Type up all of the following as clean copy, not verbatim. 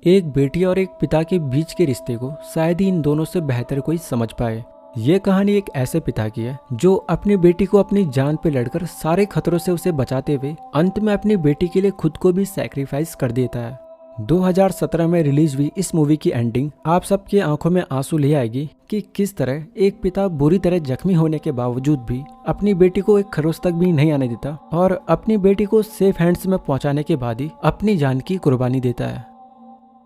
एक बेटी और एक पिता के बीच के रिश्ते को शायद ही इन दोनों से बेहतर कोई समझ पाए। ये कहानी एक ऐसे पिता की है जो अपनी बेटी को अपनी जान पे लड़कर सारे खतरों से उसे बचाते हुए अंत में अपनी बेटी के लिए खुद को भी सैक्रिफाइस कर देता है। 2017 में रिलीज हुई इस मूवी की एंडिंग आप सबकी आंखों में आंसू ले आएगी कि किस तरह एक पिता बुरी तरह जख्मी होने के बावजूद भी अपनी बेटी को एक खरोच तक भी नहीं आने देता और अपनी बेटी को सेफ हैंड्स में पहुंचाने के बाद ही अपनी जान की कुर्बानी देता है।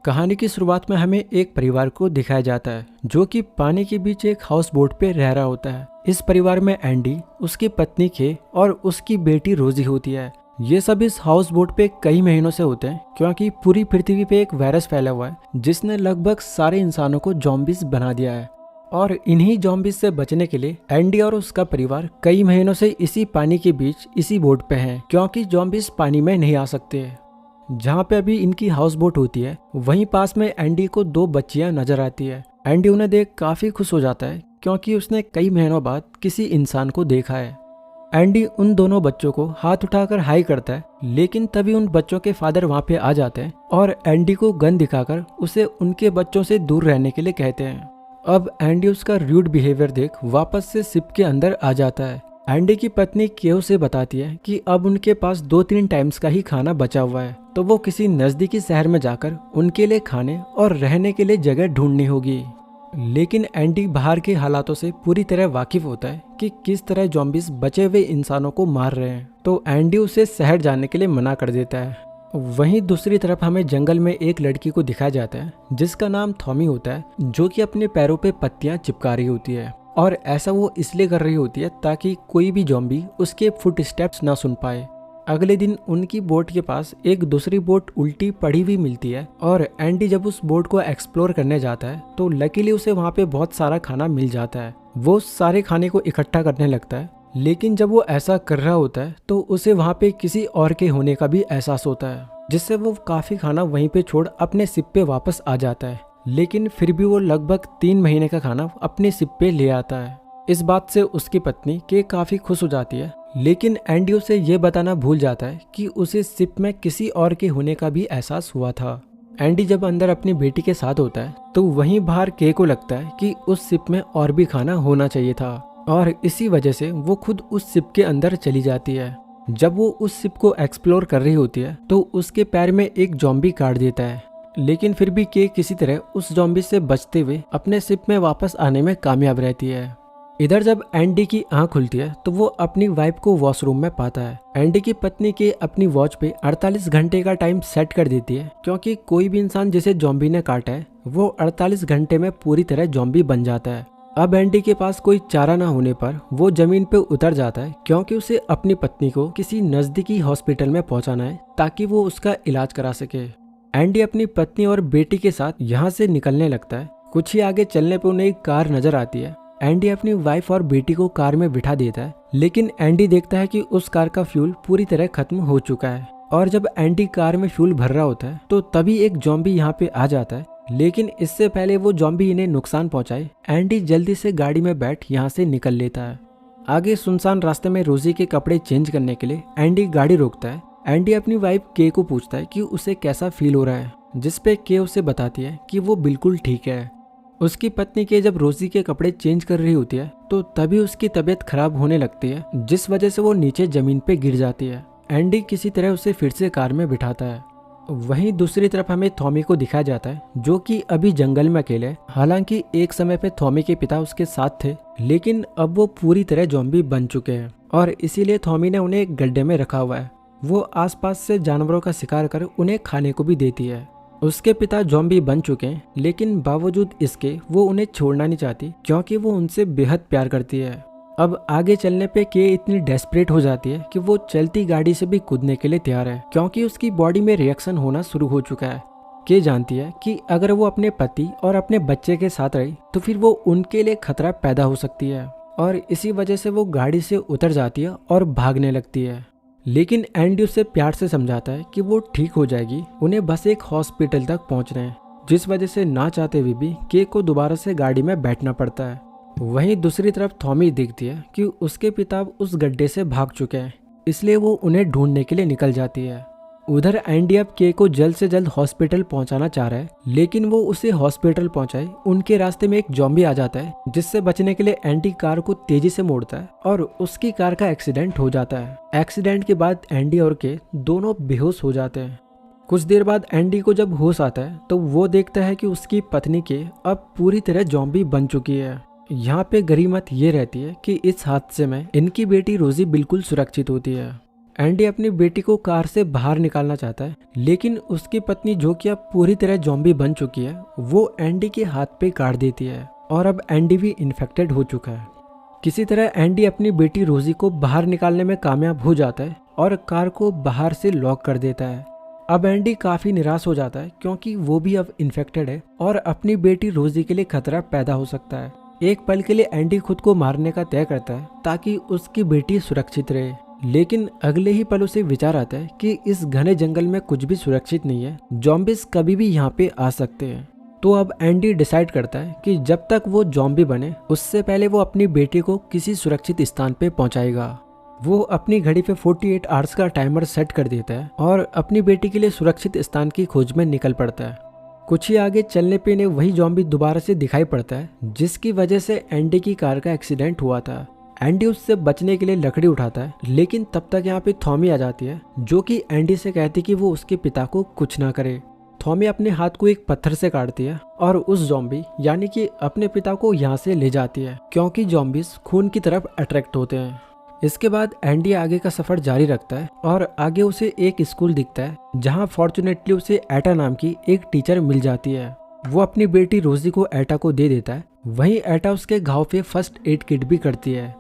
कहानी की शुरुआत में हमें एक परिवार को दिखाया जाता है जो कि पानी के बीच एक हाउस बोट पे रह रहा होता है। इस परिवार में एंडी, उसकी पत्नी के और उसकी बेटी रोजी होती है। ये सब इस हाउस बोट पे कई महीनों से होते हैं क्योंकि पूरी पृथ्वी पे एक वायरस फैला हुआ है जिसने लगभग सारे इंसानों को जॉम्बिस बना दिया है। और इन्हीं जॉम्बिस से बचने के लिए एंडी और उसका परिवार कई महीनों से इसी पानी के बीच इसी बोट पे हैं क्योंकि जॉम्बिस पानी में नहीं आ सकते। जहाँ पे अभी इनकी हाउस बोट होती है वहीं पास में एंडी को दो बच्चियां नजर आती है। एंडी उन्हें देख काफी खुश हो जाता है क्योंकि उसने कई महीनों बाद किसी इंसान को देखा है। एंडी उन दोनों बच्चों को हाथ उठाकर हाई करता है, लेकिन तभी उन बच्चों के फादर वहाँ पे आ जाते हैं और एंडी को गन दिखाकर उसे उनके बच्चों से दूर रहने के लिए कहते हैं। अब एंडी उसका रूड बिहेवियर देख वापस से शिप के अंदर आ जाता है। एंडी की पत्नी केओ से बताती है कि अब उनके पास 2-3 टाइम्स का ही खाना बचा हुआ है, तो वो किसी नजदीकी शहर में जाकर उनके लिए खाने और रहने के लिए जगह ढूंढनी होगी। लेकिन एंडी बाहर के हालातों से पूरी तरह वाकिफ होता है कि किस तरह जॉम्बिस बचे हुए इंसानों को मार रहे हैं, तो एंडी उसे शहर जाने के लिए मना कर देता है। वहीं दूसरी तरफ हमें जंगल में एक लड़की को दिखाया जाता है जिसका नाम थॉमी होता है, जो कि अपने पैरों पे पत्तियां चिपका रही होती है और ऐसा वो इसलिए कर रही होती है ताकि कोई भी जॉम्बी उसके फुट स्टेप्स ना सुन पाए। अगले दिन उनकी बोट के पास एक दूसरी बोट उल्टी पड़ी हुई मिलती है और एंडी जब उस बोट को एक्सप्लोर करने जाता है तो लकीली उसे वहाँ पे बहुत सारा खाना मिल जाता है। वो सारे खाने को इकट्ठा करने लगता है, लेकिन जब वो ऐसा कर रहा होता है तो उसे वहाँ पे किसी और के होने का भी एहसास होता है, जिससे वो काफी खाना वहीं पे छोड़ अपने शिप पे वापस आ जाता है। लेकिन फिर भी वो लगभग 3 महीने का खाना अपने शिप पे ले आता है। इस बात से उसकी पत्नी के काफी खुश हो जाती है, लेकिन एंडी उसे ये बताना भूल जाता है कि उसे शिप में किसी और के होने का भी एहसास हुआ था। एंडी जब अंदर अपनी बेटी के साथ होता है तो वहीं बाहर के को लगता है कि उस शिप में और भी खाना होना चाहिए था और इसी वजह से वो खुद उस शिप के अंदर चली जाती है। जब वो उस शिप को एक्सप्लोर कर रही होती है तो उसके पैर में एक जॉम्बी काट देता है, लेकिन फिर भी के किसी तरह उस जॉम्बी से बचते हुए अपने शिप में वापस आने में कामयाब रहती है। इधर जब एंडी की आंख खुलती है तो वो अपनी वाइफ को वॉशरूम में पाता है। एंडी की पत्नी के अपनी वॉच पे 48 घंटे का टाइम सेट कर देती है क्योंकि कोई भी इंसान जिसे जॉम्बी ने काटा है वो 48 घंटे में पूरी तरह जॉम्बी बन जाता है। अब एंडी के पास कोई चारा ना होने पर वो जमीन पे उतर जाता है क्योंकि उसे अपनी पत्नी को किसी नजदीकी हॉस्पिटल में पहुंचाना है ताकि वो उसका इलाज करा सके। एंडी अपनी पत्नी और बेटी के साथ यहाँ से निकलने लगता है। कुछ ही आगे चलने पे उन्हें एक कार नजर आती है। एंडी अपनी वाइफ और बेटी को कार में बिठा देता है, लेकिन एंडी देखता है कि उस कार का फ्यूल पूरी तरह खत्म हो चुका है और जब एंडी कार में फ्यूल भर रहा होता है तो तभी एक जॉम्बी यहाँ पे आ जाता है। लेकिन इससे पहले वो जॉम्बी इन्हें नुकसान पहुंचाए, एंडी जल्दी से गाड़ी में बैठ यहाँ से निकल लेता है। आगे सुनसान रास्ते में रोजी के कपड़े चेंज करने के लिए एंडी गाड़ी रोकता है। एंडी अपनी वाइफ के को पूछता है कि उसे कैसा फील हो रहा है, जिसपे के उसे बताती है कि वो बिल्कुल ठीक है। उसकी पत्नी के जब रोजी के कपड़े चेंज कर रही होती है तो तभी उसकी तबीयत खराब होने लगती है, जिस वजह से वो नीचे जमीन पे गिर जाती है। एंडी किसी तरह उसे फिर से कार में बिठाता है। वहीं दूसरी तरफ हमें थॉमी को दिखाया जाता है जो कि अभी जंगल में अकेले है। हालांकि एक समय पे थॉमी के पिता उसके साथ थे, लेकिन अब वो पूरी तरह जॉम्बी बन चुके हैं और इसीलिए थॉमी ने उन्हें एक गड्ढे में रखा हुआ है। वो आसपास से जानवरों का शिकार कर उन्हें खाने को भी देती है। उसके पिता जॉम्बी बन चुके हैं, लेकिन बावजूद इसके वो उन्हें छोड़ना नहीं चाहती क्योंकि वो उनसे बेहद प्यार करती है। अब आगे चलने पे के इतनी डेस्परेट हो जाती है कि वो चलती गाड़ी से भी कूदने के लिए तैयार है क्योंकि उसकी बॉडी में रिएक्शन होना शुरू हो चुका है। के जानती है कि अगर वो अपने पति और अपने बच्चे के साथ रही तो फिर वो उनके लिए खतरा पैदा हो सकती है और इसी वजह से वो गाड़ी से उतर जाती है और भागने लगती है। लेकिन एंडी उसे प्यार से समझाता है कि वो ठीक हो जाएगी, उन्हें बस एक हॉस्पिटल तक पहुंचना है, जिस वजह से ना चाहते हुए भी के को दोबारा से गाड़ी में बैठना पड़ता है। वहीं दूसरी तरफ थॉमी देखती है कि उसके पिता उस गड्ढे से भाग चुके हैं, इसलिए वो उन्हें ढूंढने के लिए निकल जाती है। उधर एंडी अब के को जल्द से जल्द हॉस्पिटल पहुंचाना चाह रहा है, लेकिन वो उसे हॉस्पिटल पहुंचाए उनके रास्ते में एक जॉम्बी आ जाता है, जिससे बचने के लिए एंडी कार को तेजी से मोड़ता है और उसकी कार का एक्सीडेंट हो जाता है। एक्सीडेंट के बाद एंडी और के दोनों बेहोश हो जाते हैं। कुछ देर बाद एंडी को जब होश आता है तो वो देखता है कि उसकी पत्नी के अब पूरी तरह जॉम्बी बन चुकी है। यहाँ पे गरीमत ये रहती है कि इस हादसे में इनकी बेटी रोजी बिल्कुल सुरक्षित होती है। एंडी अपनी बेटी को कार से बाहर निकालना चाहता है, लेकिन उसकी पत्नी जो कि अब पूरी तरह जॉम्बी बन चुकी है वो एंडी के हाथ पे काट देती है और अब एंडी भी इन्फेक्टेड हो चुका है। किसी तरह एंडी अपनी बेटी रोजी को बाहर निकालने में कामयाब हो जाता है और कार को बाहर से लॉक कर देता है। अब एंडी काफी निराश हो जाता है क्योंकि वो भी अब इन्फेक्टेड है और अपनी बेटी रोजी के लिए खतरा पैदा हो सकता है। एक पल के लिए एंडी खुद को मारने का तय करता है ताकि उसकी बेटी सुरक्षित रहे, लेकिन अगले ही पल उसे विचार आता है कि इस घने जंगल में कुछ भी सुरक्षित नहीं है, जॉम्बीज कभी भी यहाँ पे आ सकते हैं। तो अब एंडी डिसाइड करता है कि जब तक वो जॉम्बी बने उससे पहले वो अपनी बेटी को किसी सुरक्षित स्थान पे पहुंचाएगा। वो अपनी घड़ी पे 48 आवर्स का टाइमर सेट कर देता है और अपनी बेटी के लिए सुरक्षित स्थान की खोज में निकल पड़ता है। कुछ ही आगे चलने पे इन्हें वही जॉम्बी दोबारा से दिखाई पड़ता है जिसकी वजह से एंडी की कार का एक्सीडेंट हुआ था। एंडी उससे बचने के लिए लकड़ी उठाता है, लेकिन तब तक यहाँ पे थॉमी आ जाती है जो कि एंडी से कहती कि वो उसके पिता को कुछ ना करे। थॉमी अपने हाथ को एक पत्थर से काटती है और उस जॉम्बी यानी कि अपने पिता को यहाँ से ले जाती है क्योंकि जॉम्बीज खून की तरफ अट्रैक्ट होते हैं। इसके बाद एंडी आगे का सफर जारी रखता है और आगे उसे एक स्कूल दिखता है जहाँ फॉर्चुनेटली उसे एटा नाम की एक टीचर मिल जाती है। वो अपनी बेटी रोजी को एटा को दे देता है, वहीं एटा उसके घाव पे फर्स्ट एड किट भी करती है।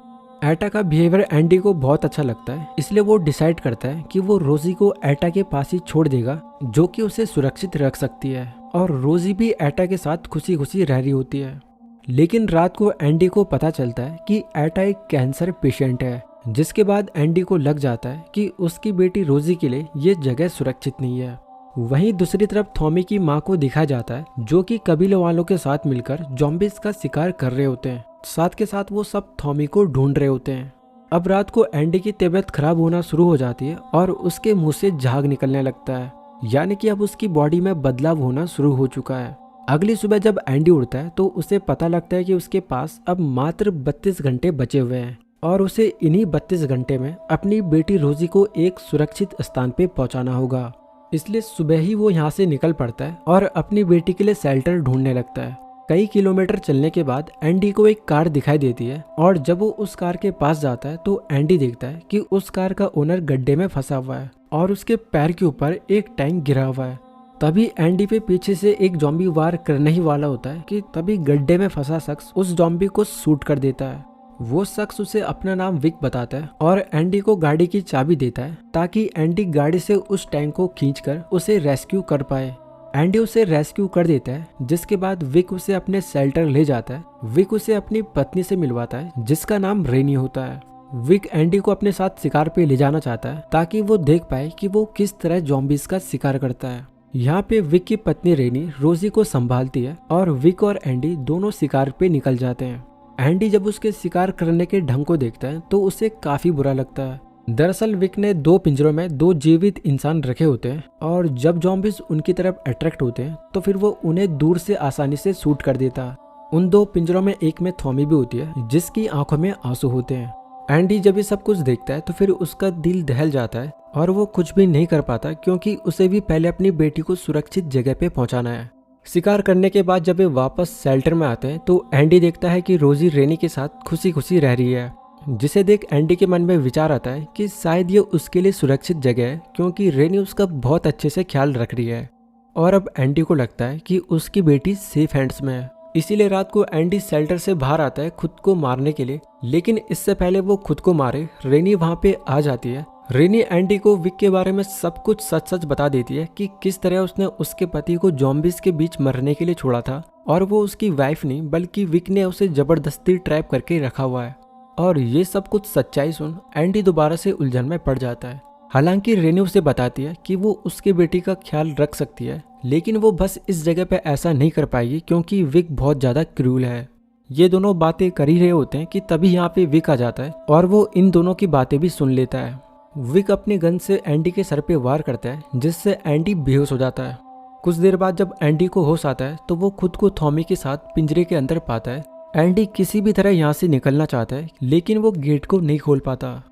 एटा का बिहेवियर एंडी को बहुत अच्छा लगता है, इसलिए वो डिसाइड करता है कि वो रोजी को एटा के पास ही छोड़ देगा जो कि उसे सुरक्षित रख सकती है और रोजी भी एटा के साथ खुशी खुशी रह रही होती है। लेकिन रात को एंडी को पता चलता है कि एटा एक कैंसर पेशेंट है, जिसके बाद एंडी को लग जाता है कि उसकी बेटी रोजी के लिए ये जगह सुरक्षित नहीं है। वहीं दूसरी तरफ थॉमी की माँ को दिखाया जाता है जो कि कबीले वालों के साथ मिलकर जॉम्बीज का शिकार कर रहे होते हैं। साथ के साथ वो सब थॉमी को ढूंढ रहे होते हैं। अब रात को एंडी की तबीयत खराब होना शुरू हो जाती है और उसके मुंह से झाग निकलने लगता है, यानी कि अब उसकी बॉडी में बदलाव होना शुरू हो चुका है। अगली सुबह जब एंडी उठता है तो उसे पता लगता है कि उसके पास अब मात्र 32 घंटे बचे हुए हैं और उसे इन्हीं 32 घंटे में अपनी बेटी रोजी को एक सुरक्षित स्थान पे पहुंचाना होगा। इसलिए सुबह ही वो यहाँ से निकल पड़ता है और अपनी बेटी के लिए शेल्टर ढूंढने लगता है। कई किलोमीटर चलने के बाद एंडी को एक कार दिखाई देती है और जब वो उस कार के पास जाता है तो एंडी देखता है कि उस कार का ओनर गड्ढे में फंसा हुआ है और उसके पैर के ऊपर एक टैंक गिरा हुआ है। तभी एंडी पे पीछे से एक जॉम्बी वार करने ही वाला होता है कि तभी गड्ढे में फंसा शख्स उस जॉम्बी को शूट कर देता है। वो शख्स उसे अपना नाम विक बताता है और एंडी को गाड़ी की चाबी देता है ताकि एंडी गाड़ी से उस टैंक को खींचकर उसे रेस्क्यू कर पाए। एंडी उसे रेस्क्यू कर देता है, जिसके बाद विक उसे अपने शेल्टर ले जाता है। विक उसे अपनी पत्नी से मिलवाता है जिसका नाम रेनी होता है। विक एंडी को अपने साथ शिकार पे ले जाना चाहता है ताकि वो देख पाए कि वो किस तरह जॉम्बीज का शिकार करता है। यहाँ पे विक की पत्नी रेनी रोजी को संभालती है और विक और एंडी दोनों शिकार पे निकल जाते हैं। एंडी जब उसके शिकार करने के ढंग को देखता है तो उसे काफी बुरा लगता है। दरअसल विक ने 2 पिंजरों में 2 जीवित इंसान रखे होते हैं और जब जॉम्बीज उनकी तरफ अट्रैक्ट होते हैं तो फिर वो उन्हें दूर से आसानी से शूट कर देता है। उन 2 पिंजरों में एक में थॉमी भी होती है जिसकी आंखों में आंसू होते हैं। एंडी जब ये सब कुछ देखता है तो फिर उसका दिल दहल जाता है और वो कुछ भी नहीं कर पाता क्योंकि उसे भी पहले अपनी बेटी को सुरक्षित जगह पे पहुंचाना है। शिकार करने के बाद जब वे वापस शेल्टर में आते हैं तो एंडी देखता है कि रोजी रेनी के साथ खुशी खुशी रह रही है, जिसे देख एंडी के मन में विचार आता है कि शायद ये उसके लिए सुरक्षित जगह है क्योंकि रेनी उसका बहुत अच्छे से ख्याल रख रही है। और अब एंडी को लगता है कि उसकी बेटी सेफ हैंड्स में है, इसीलिए रात को एंडी शेल्टर से बाहर आता है खुद को मारने के लिए। लेकिन इससे पहले वो खुद को मारे रेनी वहाँ पे आ जाती है। रेनी एंडी को विक के बारे में सब कुछ सच सच बता देती है कि किस तरह उसने उसके पति को जॉम्बीज के बीच मरने के लिए छोड़ा था और वो उसकी वाइफ नहीं बल्कि विक ने उसे जबरदस्ती ट्रैप करके रखा हुआ है। और ये सब कुछ सच्चाई सुन एंडी दोबारा से उलझन में पड़ जाता है। हालांकि रेनी उसे बताती है कि वो उसके बेटी का ख्याल रख सकती है, लेकिन वो बस इस जगह पे ऐसा नहीं कर पाएगी क्योंकि विक बहुत ज्यादा क्रूर है। ये दोनों बातें कर ही रहे होते हैं कि तभी यहाँ पे विक आ जाता है और वो इन दोनों की बातें भी सुन लेता है। विक अपनी गन से एंडी के सर पे वार करता है जिससे एंडी बेहोश हो जाता है। कुछ देर बाद जब एंडी को होश आता है तो वो खुद को थॉमी के साथ पिंजरे के अंदर पाता है। एंडी किसी भी तरह यहाँ से निकलना चाहता है लेकिन वो गेट को नहीं खोल पाता।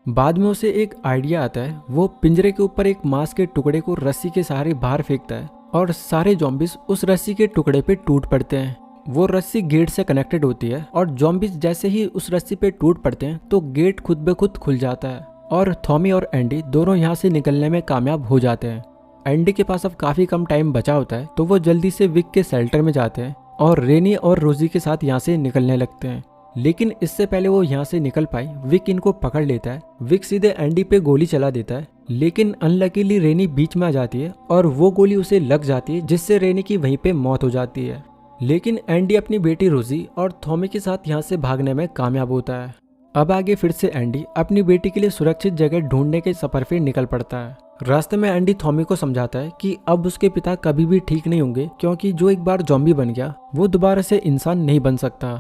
बाद में उसे एक आइडिया आता है। वो पिंजरे के ऊपर एक मांस के टुकड़े को रस्सी के सहारे बाहर फेंकता है और सारे ज़ॉम्बीज उस रस्सी के टुकड़े पे टूट पड़ते हैं। वो रस्सी गेट से कनेक्टेड होती है और ज़ॉम्बीज जैसे ही उस रस्सी पे टूट पड़ते हैं तो गेट खुद ब खुद खुल जाता है और थॉमी और एंडी दोनों यहाँ से निकलने में कामयाब हो जाते हैं। एंडी के पास अब काफी कम टाइम बचा होता है तो वो जल्दी से विक के शेल्टर में जाते हैं और रेनी और रोजी के साथ यहाँ से निकलने लगते हैं। लेकिन इससे पहले वो यहाँ से निकल पाए विक इनको पकड़ लेता है। विक सीधे एंडी पे गोली चला देता है लेकिन अनलकीली रेनी बीच में आ जाती है और वो गोली उसे लग जाती है जिससे रेनी की वहीं पे मौत हो जाती है। लेकिन एंडी अपनी बेटी रोजी और थॉमी के साथ यहाँ से भागने में कामयाब होता है। अब आगे फिर से एंडी अपनी बेटी के लिए सुरक्षित जगह ढूंढने के सफर पे निकल पड़ता है। रास्ते में एंडी थॉमी को समझाता है कि अब उसके पिता कभी भी ठीक नहीं होंगे क्योंकि जो एक बार ज़ॉम्बी बन गया वो दोबारा से इंसान नहीं बन सकता।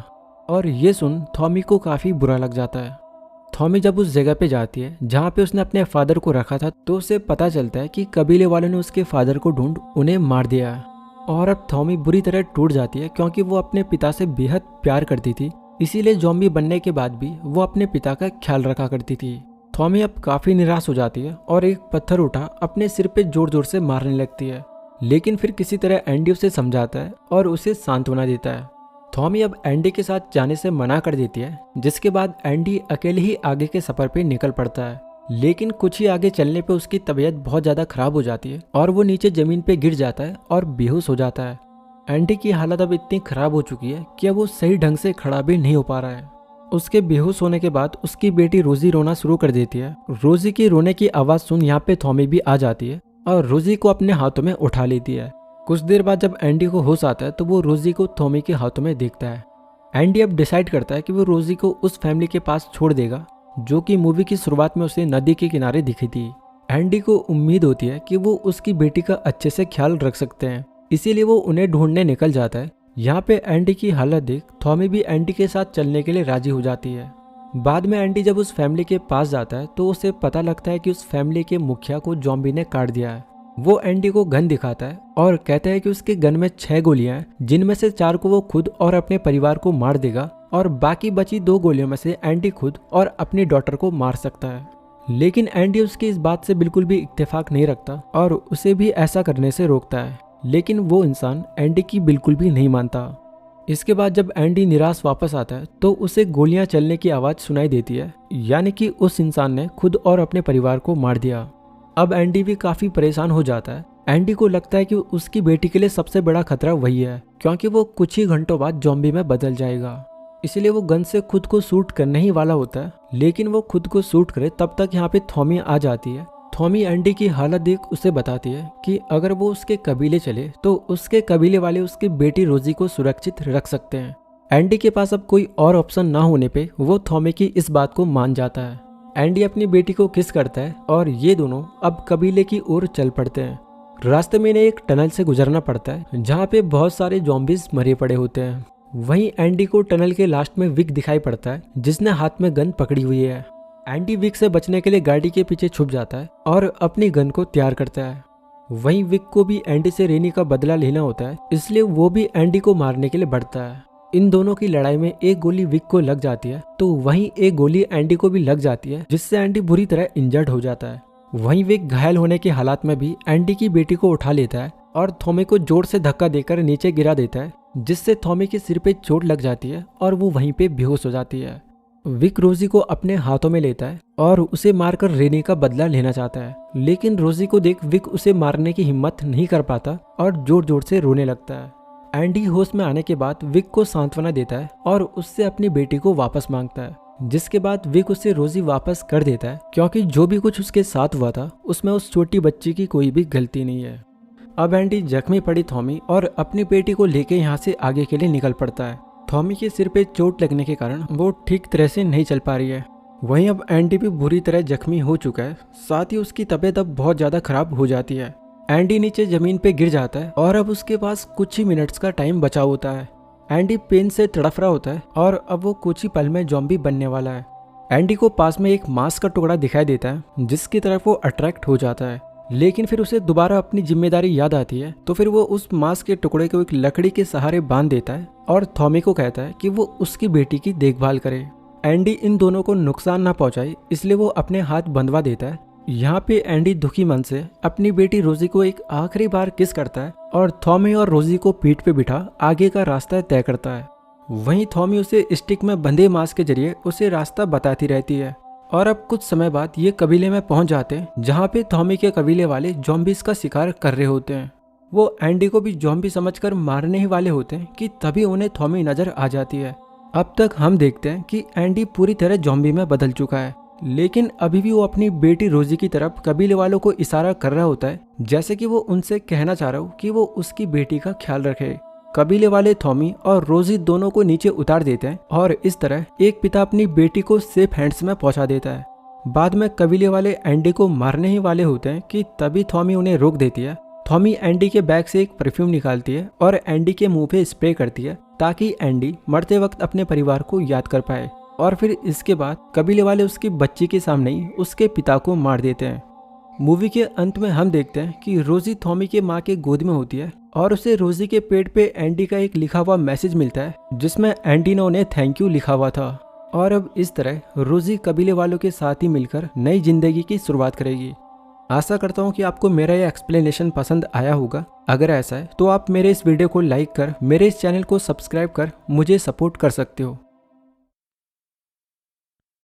और ये सुन थॉमी को काफी बुरा लग जाता है। थॉमी जब उस जगह पे जाती है जहाँ पे उसने अपने फादर को रखा था तो उसे पता चलता है कि कबीले वालों ने उसके फादर को ढूंढ उन्हें मार दिया है। और अब थॉमी बुरी तरह टूट जाती है क्योंकि वो अपने पिता से बेहद प्यार करती थी, इसीलिए ज़ॉम्बी बनने के बाद भी वो अपने पिता का ख्याल रखा करती थी। थॉमी अब काफी निराश हो जाती है और एक पत्थर उठा अपने सिर पे जोर जोर से मारने लगती है। लेकिन फिर किसी तरह एंडी उसे समझाता है और उसे सांत्वना देता है। थॉमी अब एंडी के साथ जाने से मना कर देती है जिसके बाद एंडी अकेले ही आगे के सफर पे निकल पड़ता है। लेकिन कुछ ही आगे चलने पे उसकी तबीयत बहुत ज्यादा खराब हो जाती है और वो नीचे जमीन पे गिर जाता है और बेहोश हो जाता है। एंडी की हालत अब इतनी खराब हो चुकी है कि अब वो सही ढंग से खड़ा भी नहीं हो पा रहा है। उसके बेहोश होने के बाद उसकी बेटी रोजी रोना शुरू कर देती है। रोजी की रोने की आवाज सुन यहाँ पे थॉमी भी आ जाती है और रोजी को अपने हाथों में उठा लेती है। कुछ देर बाद जब एंडी को होश आता है तो वो रोजी को थॉमी के हाथों में देखता है। एंडी अब डिसाइड करता है कि वो रोजी को उस फैमिली के पास छोड़ देगा जो कि मूवी की शुरुआत में उसे नदी के किनारे दिखी थी। एंडी को उम्मीद होती है कि वो उसकी बेटी का अच्छे से ख्याल रख सकते हैं, इसीलिए वो उन्हें ढूंढने निकल जाता है। यहाँ पे एंडी की हालत देख थॉमी भी एंडी के साथ चलने के लिए राजी हो जाती है। बाद में एंडी जब उस फैमिली के पास जाता है तो उसे पता लगता है कि उस फैमिली के मुखिया को ज़ॉम्बी ने काट दिया है। वो एंडी को गन दिखाता है और कहता है कि उसके गन में 6 गोलियां हैं जिनमें से 4 को वो खुद और अपने परिवार को मार देगा और बाकी बची 2 गोलियों में से एंडी खुद और अपनी डॉटर को मार सकता है। लेकिन एंडी उसकी इस बात से बिल्कुल भी इत्तेफाक नहीं रखता और उसे भी ऐसा करने से रोकता है। लेकिन वो इंसान एंडी की बिल्कुल भी नहीं मानता। इसके बाद जब एंडी निराश वापस आता है तो उसे गोलियां चलने की आवाज सुनाई देती है, यानी कि उस इंसान ने खुद और अपने परिवार को मार दिया। अब एंडी भी काफी परेशान हो जाता है। एंडी को लगता है कि उसकी बेटी के लिए सबसे बड़ा खतरा वही है क्योंकि वो कुछ ही घंटों बाद ज़ॉम्बी में बदल जाएगा। इसलिए वो गन से खुद को शूट करने ही वाला होता है, लेकिन वो खुद को शूट करे तब तक यहाँ पे थॉमी आ जाती है। थॉमी एंडी की हालत देख उसे बताती है कि अगर वो उसके कबीले चले तो उसके कबीले वाले उसकी बेटी रोजी को सुरक्षित रख सकते हैं। एंडी के पास अब कोई और ऑप्शन ना होने पे वो थॉमी की इस बात को मान जाता है। एंडी अपनी बेटी को किस करता है और ये दोनों अब कबीले की ओर चल पड़ते हैं। रास्ते में इन्हें एक टनल से गुजरना पड़ता है जहाँ पे बहुत सारे ज़ॉम्बीज मरे पड़े होते हैं। वहीं एंडी को टनल के लास्ट में विक दिखाई पड़ता है जिसने हाथ में गन पकड़ी हुई है। एंडी विक से बचने के लिए गाड़ी के पीछे छुप जाता है और अपनी गन को तैयार करता है। वहीं विक को भी एंडी से रेनी का बदला लेना होता है, इसलिए वो भी एंडी को मारने के लिए बढ़ता है। इन दोनों की लड़ाई में एक गोली विक को लग जाती है तो वहीं एक गोली एंडी को भी लग जाती है जिससे एंडी बुरी तरह इंजर्ड हो जाता है। वहीं विक घायल होने की हालात में भी एंडी की बेटी को उठा लेता है और थॉमी को जोर से धक्का देकर नीचे गिरा देता है जिससे थॉमी के सिर पे चोट लग जाती है और वो वहीं पे बेहोश हो जाती है। विक रोजी को अपने हाथों में लेता है और उसे मारकर रेनी का बदला लेना चाहता है, लेकिन रोजी को देख विक उसे मारने की हिम्मत नहीं कर पाता और जोर जोर से रोने लगता है। एंडी होश में आने के बाद विक को सांत्वना देता है और उससे अपनी बेटी को वापस मांगता है, जिसके बाद विक उसे रोजी वापस कर देता है क्योंकि जो भी कुछ उसके साथ हुआ था उसमें उस छोटी बच्ची की कोई भी गलती नहीं है। अब एंडी जख्मी पड़ी थॉमी और अपनी बेटी को लेके यहाँ से आगे के लिए निकल पड़ता है। थॉमी के सिर पे चोट लगने के कारण वो ठीक तरह से नहीं चल पा रही है। वहीं अब एंडी भी बुरी तरह जख्मी हो चुका है, साथ ही उसकी तबीयत अब बहुत ज़्यादा खराब हो जाती है। एंडी नीचे जमीन पे गिर जाता है और अब उसके पास कुछ ही मिनट्स का टाइम बचा होता है। एंडी पेन से तड़फ रहा होता है और अब वो कुछ ही पल में ज़ॉम्बी बनने वाला है। एंडी को पास में एक मांस का टुकड़ा दिखाई देता है जिसकी तरफ वो अट्रैक्ट हो जाता है, लेकिन फिर उसे दोबारा अपनी जिम्मेदारी याद आती है तो फिर वो उस मांस के टुकड़े को एक लकड़ी के सहारे बांध देता है और थॉमी को कहता है कि वो उसकी बेटी की देखभाल करे। एंडी इन दोनों को नुकसान ना पहुंचाए इसलिए वो अपने हाथ बंधवा देता है। यहाँ पे एंडी दुखी मन से अपनी बेटी रोजी को एक आखिरी बार किस करता है और थॉमी और रोजी को पीठ पे बिठा आगे का रास्ता तय करता है। वहीं थॉमी उसे स्टिक में बंधे मांस के जरिए उसे रास्ता बताती रहती है। और अब कुछ समय बाद ये कबीले में पहुंच जाते हैं जहाँ पे थॉमी के कबीले वाले जॉम्बीज का शिकार कर रहे होते हैं। वो एंडी को भी जॉम्बी समझकर मारने ही वाले होते हैं कि तभी उन्हें थॉमी नजर आ जाती है। अब तक हम देखते हैं कि एंडी पूरी तरह जॉम्बी में बदल चुका है, लेकिन अभी भी वो अपनी बेटी रोजी की तरफ कबीले वालों को इशारा कर रहा होता है, जैसे कि वो उनसे कहना चाह रहा हो कि वो उसकी बेटी का ख्याल रखे। कबीले वाले थॉमी और रोजी दोनों को नीचे उतार देते हैं और इस तरह एक पिता अपनी बेटी को सेफ हैंड्स में पहुंचा देता है। बाद में कबीले वाले एंडी को मारने ही वाले होते हैं कि तभी थॉमी उन्हें रोक देती है। थॉमी एंडी के बैग से एक परफ्यूम निकालती है और एंडी के मुंह पे स्प्रे करती है ताकि एंडी मरते वक्त अपने परिवार को याद कर पाए। और फिर इसके बाद कबीले वाले उसकी बच्ची के सामने ही उसके पिता को मार देते हैं। मूवी के अंत में हम देखते हैं कि रोजी थॉमी के माँ के गोद में होती है और उसे रोजी के पेट पे एंडी का एक लिखा हुआ मैसेज मिलता है जिसमें एंडी ने उन्हें थैंक यू लिखा हुआ था। और अब इस तरह रोजी कबीले वालों के साथ ही मिलकर नई जिंदगी की शुरुआत करेगी। आशा करता हूँ कि आपको मेरा यह एक्सप्लेनेशन पसंद आया होगा। अगर ऐसा है तो आप मेरे इस वीडियो को लाइक कर मेरे इस चैनल को सब्सक्राइब कर मुझे सपोर्ट कर सकते हो।